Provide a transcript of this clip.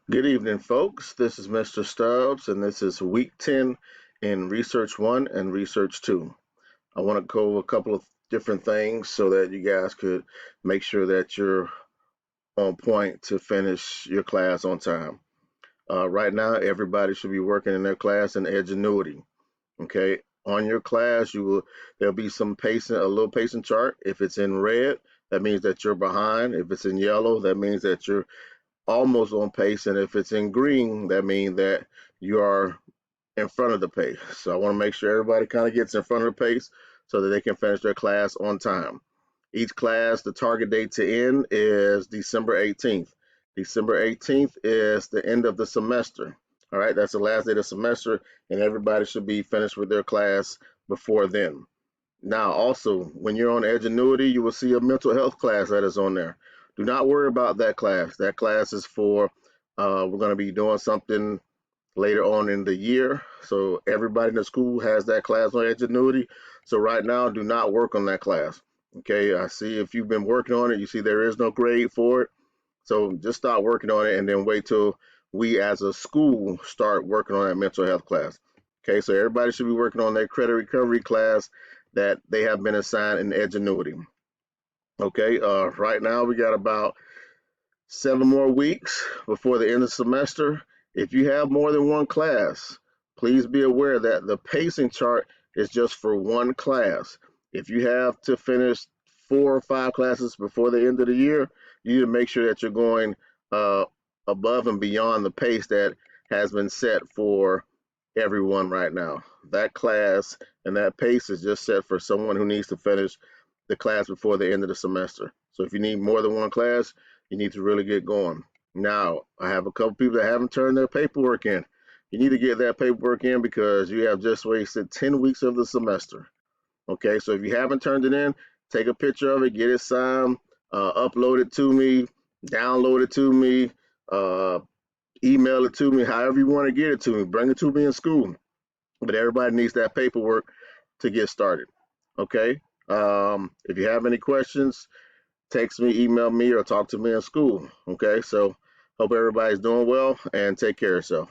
Good evening, folks. This is Mr. Stubbs, and this is week 10 in Research 1 and Research 2. I want to go over a couple of different things so that you guys could make sure that you're on point to finish your class on time. Right now, everybody should be working in their class in Edgenuity. Okay, on your class, there'll be a little pacing chart. If it's in red, that means that you're behind. If it's in yellow, that means that you're almost on pace, and if it's in green, that means that you are in front of the pace. So I want to make sure everybody kind of gets in front of the pace so that they can finish their class on time. Each class, the target date to end is December 18th. December 18th is the end of the semester. All right, that's the last day of the semester, and everybody should be finished with their class before then. Now, also, when you're on Edgenuity, you will see a mental health class that is on there. Do not worry about that class. That class is for, we're going to be doing something later on in the year. So everybody in the school has that class on Edgenuity. So right now, do not work on that class. Okay, I see if you've been working on it, you see there is no grade for it. So just start working on it and then wait till we as a school start working on that mental health class. Okay, so everybody should be working on their credit recovery class that they have been assigned in Edgenuity. Okay, right now we got about 7 more weeks before the end of the semester. If you have more than one class, please be aware that the pacing chart is just for one class. If you have to finish 4 or 5 classes before the end of the year, you need to make sure that you're going uh, above and beyond the pace that has been set for everyone right now. That class and that pace is just set for someone who needs to finish the class before the end of the semester. So if you need more than one class, you need to really get going. Now, I have a couple people that haven't turned their paperwork in. You need to get that paperwork in because you have just wasted 10 weeks of the semester. Okay, so if you haven't turned it in, take a picture of it, get it signed, upload it to me, download it to me, uh, email it to me, however you want to get it to me. Bring it to me in school. But everybody needs that paperwork to get started. Okay, if you have any questions, text me, email me, or talk to me in school. Okay, so hope everybody's doing well and take care of yourself.